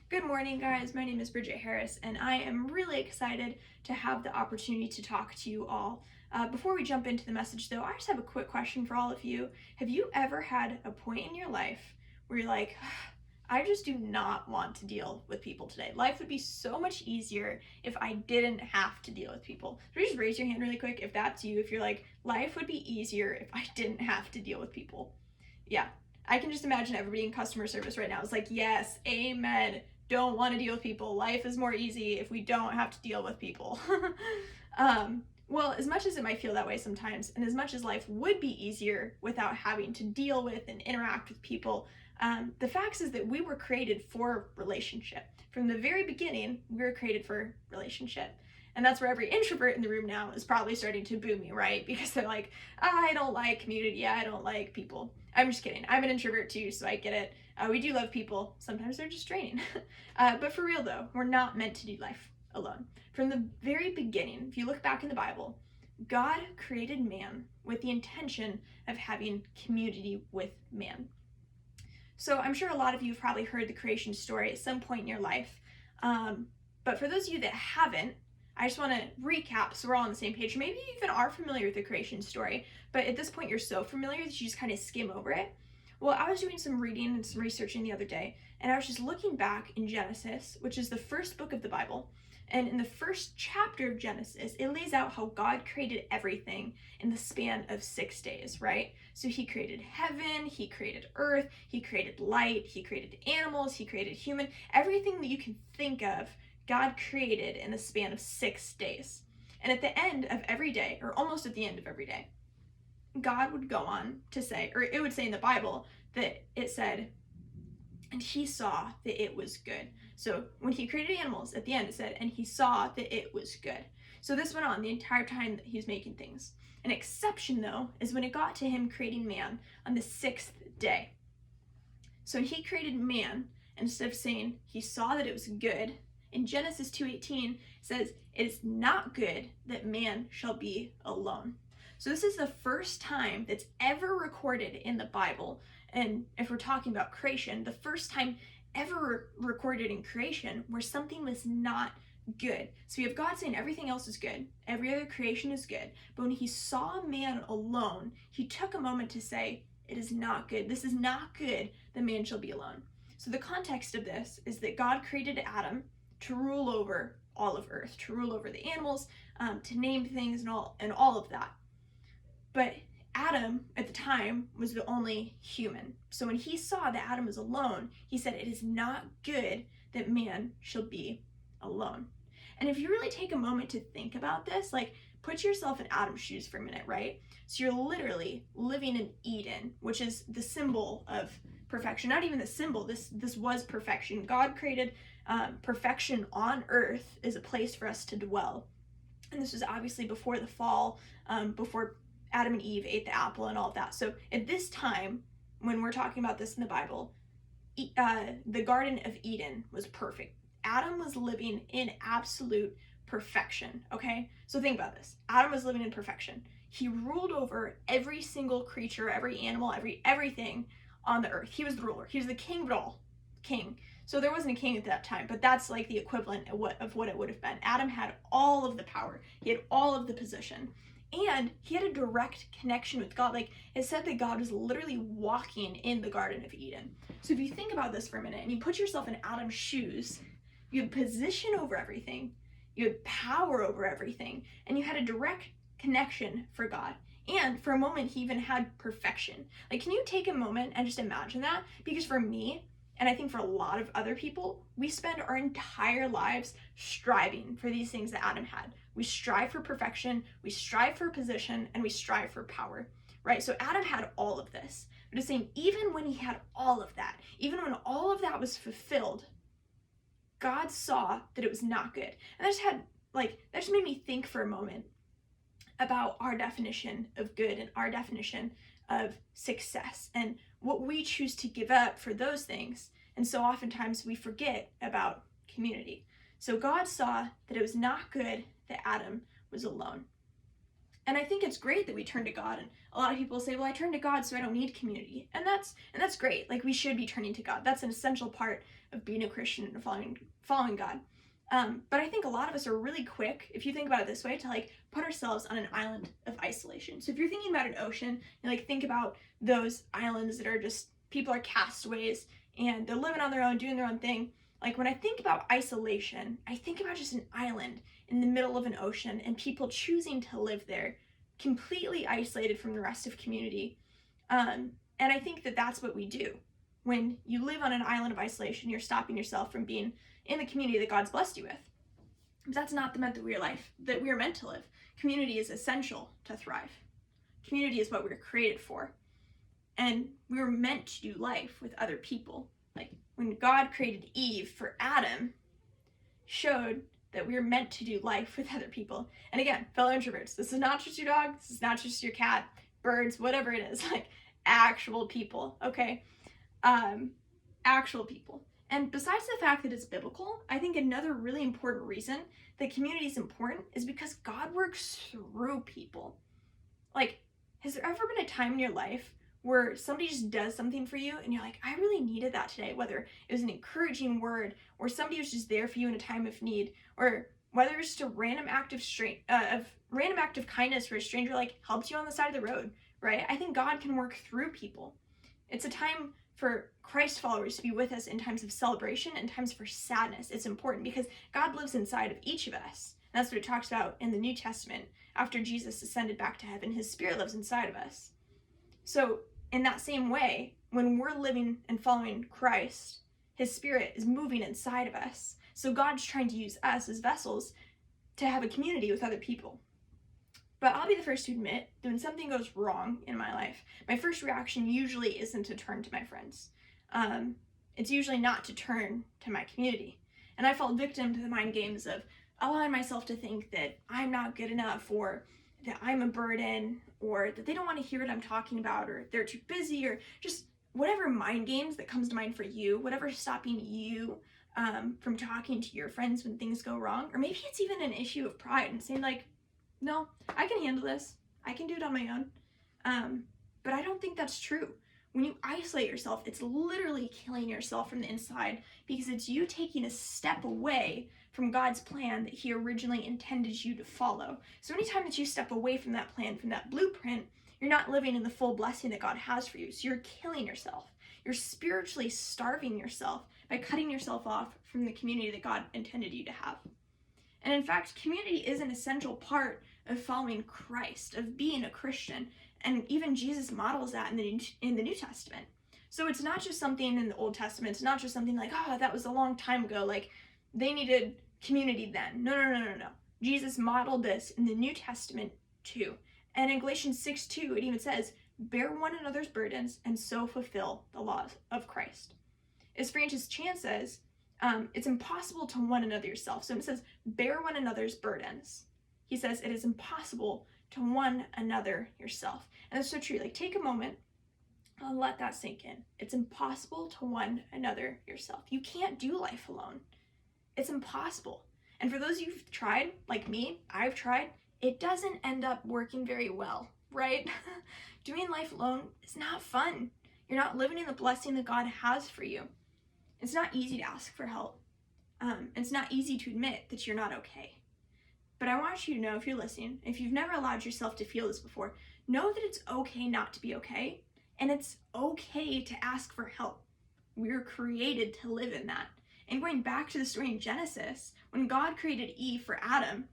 Good morning, guys. My name is Bridget Harris, and I am really excited to have the opportunity to talk to you all. Before we jump into the message, though, I just have a quick question for all of you. Have you ever had a point in your life where you're like, I just do not want to deal with people today. Life would be so much easier if I didn't have to deal with people. So just raise your hand really quick if that's you, if you're like, life would be easier if I didn't have to deal with people. Yeah, I can just imagine everybody in customer service right now is like, yes, amen. Don't want to deal with people. Life is more easy if we don't have to deal with people. Well, as much as it might feel that way sometimes, and as much as life would be easier without having to deal with and interact with people, the fact is that we were created for relationship. From the very beginning, we were created for relationship. And that's where every introvert in the room now is probably starting to boo me, right? Because they're like, I don't like community, I don't like people. I'm just kidding. I'm an introvert too, so I get it. We do love people. Sometimes they're just draining. But for real though, we're not meant to do life alone. From the very beginning, if you look back in the Bible, God created man with the intention of having community with man. So I'm sure a lot of you have probably heard the creation story at some point in your life. But for those of you that haven't, I just want to recap so we're all on the same page. Maybe you even are familiar with the creation story, but at this point you're so familiar that you just kind of skim over it. Well, I was doing some reading and some researching the other day, and I was just looking back in Genesis, which is the first book of the Bible. And in the first chapter of Genesis, it lays out how God created everything in the span of 6 days, right? So he created heaven, he created earth, he created light, he created animals, he created human, everything that you can think of, God created in the span of 6 days. And at the end of every day, or almost at the end of every day, God would go on to say, or it would say in the Bible that it said, and he saw that it was good. So when he created animals, at the end it said, and he saw that it was good. So this went on the entire time that he was making things. An exception, though, is when it got to him creating man on the 6th day. So when he created man, instead of saying he saw that it was good, in Genesis 2:18 says, it is not good that man shall be alone. So this is the first time that's ever recorded in the Bible, and if we're talking about creation, the first time ever recorded in creation where something was not good. So we have God saying everything else is good, every other creation is good, but when he saw man alone, he took a moment to say, it is not good. This is not good that man shall be alone. So the context of this is that God created Adam to rule over all of earth, to rule over the animals, to name things and all of that. But Adam at the time was the only human. So when he saw that Adam was alone, he said, it is not good that man shall be alone. And if you really take a moment to think about this, like put yourself in Adam's shoes for a minute, right? So you're literally living in Eden, which is the symbol of perfection. Not even the symbol, this was perfection. God created perfection on earth as a place for us to dwell. And this was obviously before the fall, before Adam and Eve ate the apple and all of that. So at this time, when we're talking about this in the Bible, the Garden of Eden was perfect. Adam was living in absolute perfection, okay? So think about this. Adam was living in perfection. He ruled over every single creature, every animal, everything on the earth. He was the ruler. He was the king of it all. King. So there wasn't a king at that time, but that's like the equivalent of what it would have been. Adam had all of the power. He had all of the position. And he had a direct connection with God. Like it said that God was literally walking in the Garden of Eden. So if you think about this for a minute and you put yourself in Adam's shoes, you had position over everything, you had power over everything, and you had a direct connection for God. And for a moment, he even had perfection. Like, can you take a moment and just imagine that? Because for me, and I think for a lot of other people, we spend our entire lives striving for these things that Adam had. We strive for perfection, we strive for position, and we strive for power, right? So Adam had all of this. But it's saying even when he had all of that, even when all of that was fulfilled, God saw that it was not good. And that just made me think for a moment about our definition of good and our definition of success and what we choose to give up for those things. And so oftentimes we forget about community. So God saw that it was not good that Adam was alone. And I think it's great that we turn to God. And a lot of people say, well, I turn to God so I don't need community. And that's great. Like, we should be turning to God. That's an essential part of being a Christian and following God. But I think a lot of us are really quick, if you think about it this way, to like put ourselves on an island of isolation. So if you're thinking about an ocean, you like think about those islands that are just, people are castaways and they're living on their own, doing their own thing. Like, when I think about isolation, I think about just an island in the middle of an ocean and people choosing to live there, completely isolated from the rest of community. And I think that that's what we do. When you live on an island of isolation, you're stopping yourself from being in the community that God's blessed you with. But that's not the life that we are meant to live. Community is essential to thrive. Community is what we were created for. And we were meant to do life with other people. Like, when God created Eve for Adam, showed that we were meant to do life with other people. And again, fellow introverts, this is not just your dog, this is not just your cat, birds, whatever it is, like actual people, okay? Actual people. And besides the fact that it's biblical, I think another really important reason that community is important is because God works through people. Like, has there ever been a time in your life where somebody just does something for you and you're like, I really needed that today, whether it was an encouraging word or somebody was just there for you in a time of need, or whether it's just a random act of kindness for a stranger, like helps you on the side of the road, right? I think God can work through people. It's a time for Christ followers to be with us in times of celebration and times for sadness. It's important because God lives inside of each of us. And that's what it talks about in the New Testament. After Jesus ascended back to heaven, his spirit lives inside of us. So in that same way, when we're living and following Christ, his spirit is moving inside of us. So God's trying to use us as vessels to have a community with other people. But I'll be the first to admit that when something goes wrong in my life, my first reaction usually isn't to turn to my friends. It's usually not to turn to my community. And I fall victim to the mind games of allowing myself to think that I'm not good enough, or that I'm a burden, or that they don't want to hear what I'm talking about, or they're too busy, or just whatever mind games that comes to mind for you, whatever's stopping you from talking to your friends when things go wrong. Or maybe it's even an issue of pride and saying like, no, I can handle this. I can do it on my own. But I don't think that's true. When you isolate yourself, it's literally killing yourself from the inside, because it's you taking a step away from God's plan that he originally intended you to follow. So anytime that you step away from that plan, from that blueprint, you're not living in the full blessing that God has for you. So you're killing yourself. You're spiritually starving yourself by cutting yourself off from the community that God intended you to have. And in fact, community is an essential part of following Christ, of being a Christian. And even Jesus models that in the New Testament. So it's not just something in the Old Testament. It's not just something like, oh, that was a long time ago. Like, they needed community then. No. Jesus modeled this in the New Testament too. And in Galatians 6:2, it even says, bear one another's burdens and so fulfill the laws of Christ. As Francis Chan says, it's impossible to one another yourself. So it says, bear one another's burdens. He says it is impossible to one another yourself. And that's so true. Like, take a moment and let that sink in. It's impossible to one another yourself. You can't do life alone. It's impossible. And for those of you who've tried, like me, I've tried, it doesn't end up working very well, right? Doing life alone is not fun. You're not living in the blessing that God has for you. It's not easy to ask for help. It's not easy to admit that you're not okay. But I want you to know, if you're listening, if you've never allowed yourself to feel this before, know that it's okay not to be okay, and it's okay to ask for help. We're created to live in that. And going back to the story in Genesis, when God created Eve for Adam,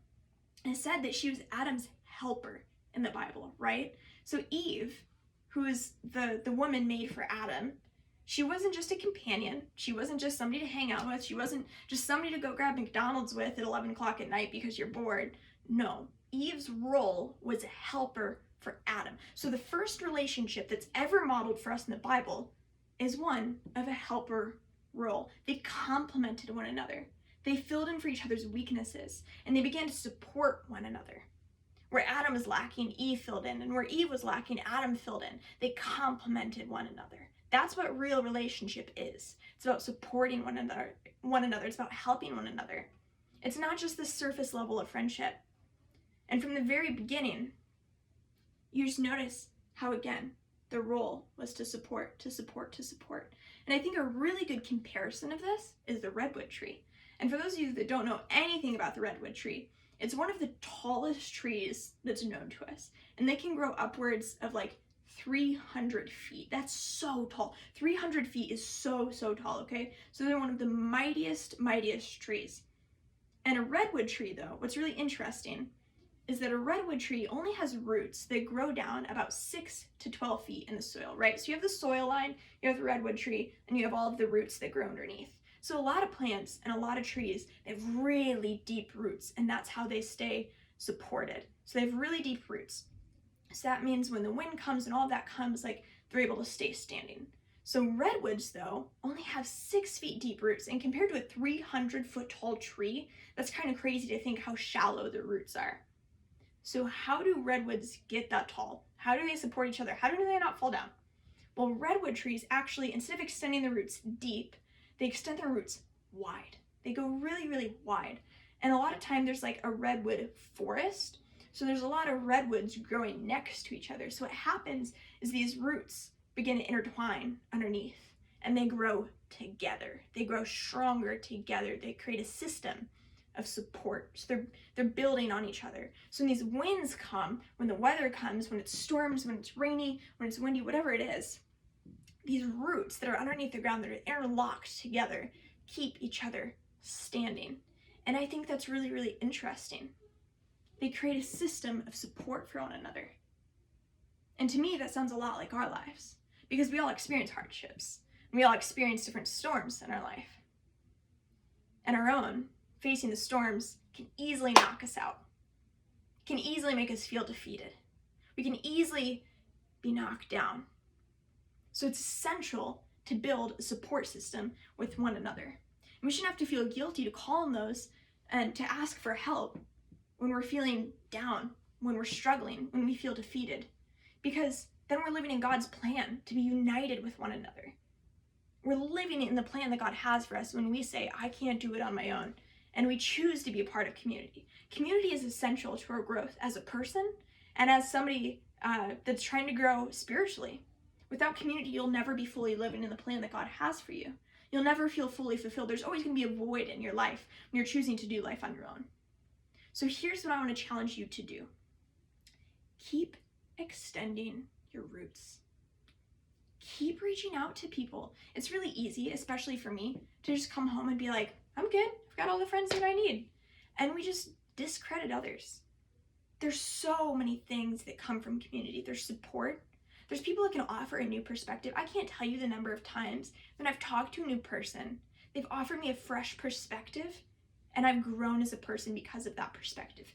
it said that she was Adam's helper in the Bible, right? So Eve, who is the woman made for Adam, she wasn't just a companion. She wasn't just somebody to hang out with. She wasn't just somebody to go grab McDonald's with at 11 o'clock at night because you're bored. No, Eve's role was a helper for Adam. So the first relationship that's ever modeled for us in the Bible is one of a helper role. They complemented one another. They filled in for each other's weaknesses, and they began to support one another. Where Adam was lacking, Eve filled in, and where Eve was lacking, Adam filled in. They complemented one another. That's what real relationship is. It's about supporting one another. It's about helping one another. It's not just the surface level of friendship. And from the very beginning, you just notice how, again, the role was to support, to support, to support. And I think a really good comparison of this is the redwood tree. And for those of you that don't know anything about the redwood tree, it's one of the tallest trees that's known to us. And they can grow upwards of like 300 feet. That's so tall. 300 feet is so tall, okay? So they're one of the mightiest trees. And a redwood tree, though, what's really interesting is that a redwood tree only has roots that grow down about 6 to 12 feet in the soil, right? So you have the soil line, you have the redwood tree, and you have all of the roots that grow underneath. So a lot of plants and a lot of trees, they have really deep roots, and that's how they stay supported. So they have really deep roots. So that means when the wind comes and all of that comes, like, they're able to stay standing. So redwoods, though, only have 6 feet deep roots, and compared to a 300-foot tall tree, that's kind of crazy to think how shallow their roots are. So how do redwoods get that tall? How do they support each other? How do they not fall down? Well, redwood trees actually, instead of extending their roots deep, they extend their roots wide. They go really wide. And a lot of time there's like a redwood forest. So there's a lot of redwoods growing next to each other. So what happens is these roots begin to intertwine underneath and they grow together. They grow stronger together. They create a system of support. So they're building on each other. So when these winds come, when the weather comes, when it storms, when it's rainy, when it's windy, whatever it is, these roots that are underneath the ground that are interlocked together keep each other standing. And I think that's really interesting. They create a system of support for one another. And to me, that sounds a lot like our lives, because we all experience hardships. We all experience different storms in our life. And our own, facing the storms, can easily knock us out, can easily make us feel defeated. We can easily be knocked down. So it's essential to build a support system with one another. And we shouldn't have to feel guilty to call on those and to ask for help when we're feeling down, when we're struggling, when we feel defeated, because then we're living in God's plan to be united with one another. We're living in the plan that God has for us when we say, I can't do it on my own, and we choose to be a part of community. Community is essential to our growth as a person and as somebody that's trying to grow spiritually. Without community, you'll never be fully living in the plan that God has for you. You'll never feel fully fulfilled. There's always going to be a void in your life when you're choosing to do life on your own. So here's what I want to challenge you to do. Keep extending your roots. Keep reaching out to people. It's really easy, especially for me, to just come home and be like, I'm good. I've got all the friends that I need. And we just discredit others. There's so many things that come from community. There's support. There's people that can offer a new perspective. I can't tell you the number of times when I've talked to a new person, they've offered me a fresh perspective, and I've grown as a person because of that perspective.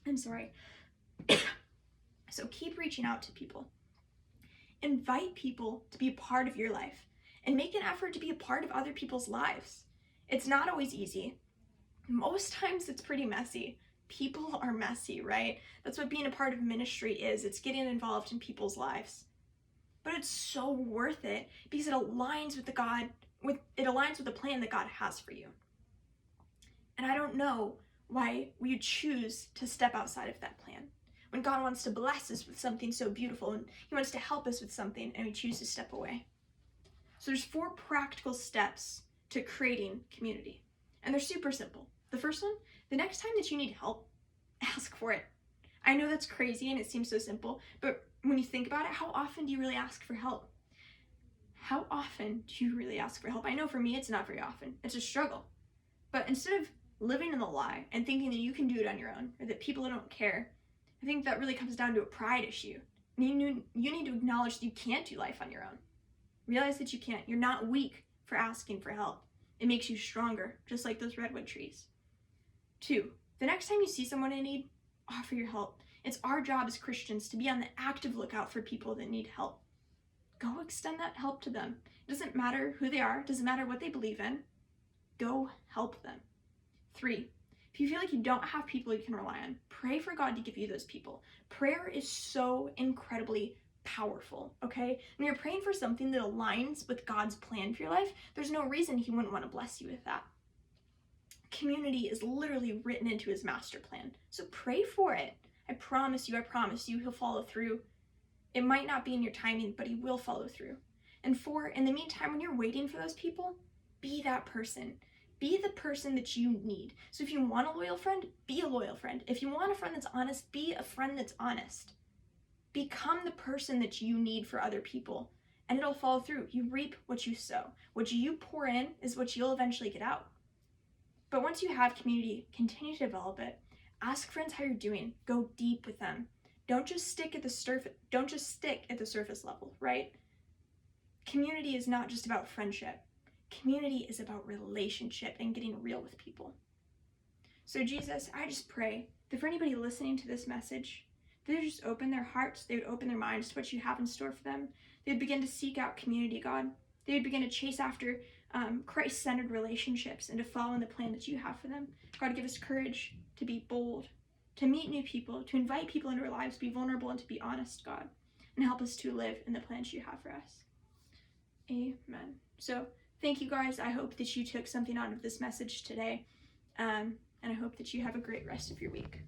I'm sorry. So keep reaching out to people. Invite people to be a part of your life, and make an effort to be a part of other people's lives. It's not always easy. Most times it's pretty messy. People are messy, right? That's what being a part of ministry is. It's getting involved in people's lives. But it's so worth it because it aligns with the plan that God has for you. And I don't know why we choose to step outside of that plan. When God wants to bless us with something so beautiful and he wants to help us with something and we choose to step away. So there's 4 practical steps to creating community. And they're super simple. The first one, the next time that you need help, ask for it. I know that's crazy and it seems so simple, but when you think about it, how often do you really ask for help? How often do you really ask for help? I know for me, it's not very often. It's a struggle. But instead of living in the lie and thinking that you can do it on your own or that people don't care, I think that really comes down to a pride issue. You need to acknowledge that you can't do life on your own. Realize that you can't. You're not weak for asking for help. It makes you stronger, just like those redwood trees. 2, the next time you see someone in need, offer your help. It's our job as Christians to be on the active lookout for people that need help. Go extend that help to them. It doesn't matter who they are. It doesn't matter what they believe in. Go help them. 3, if you feel like you don't have people you can rely on, pray for God to give you those people. Prayer is so incredibly powerful, okay? When you're praying for something that aligns with God's plan for your life, there's no reason he wouldn't want to bless you with that. Community is literally written into his master plan. So pray for it. I promise you, he'll follow through. It might not be in your timing, but he will follow through. And 4, in the meantime, when you're waiting for those people, be that person. Be the person that you need. So if you want a loyal friend, be a loyal friend. If you want a friend that's honest, be a friend that's honest. Become the person that you need for other people, and it'll follow through. You reap what you sow. What you pour in is what you'll eventually get out. But once you have community, continue to develop it. Ask friends how you're doing. Go deep with them. Don't just stick at the surface level, right? Community is not just about friendship. Community is about relationship and getting real with people. So Jesus, I just pray that for anybody listening to this message, they would just open their hearts, they would open their minds to what you have in store for them. They would begin to seek out community, God. They would begin to chase after Christ-centered relationships and to follow in the plan that you have for them. God, give us courage to be bold, to meet new people, to invite people into our lives, to be vulnerable and to be honest, God, and help us to live in the plans you have for us. Amen. So thank you guys. I hope that you took something out of this message today, and I hope that you have a great rest of your week.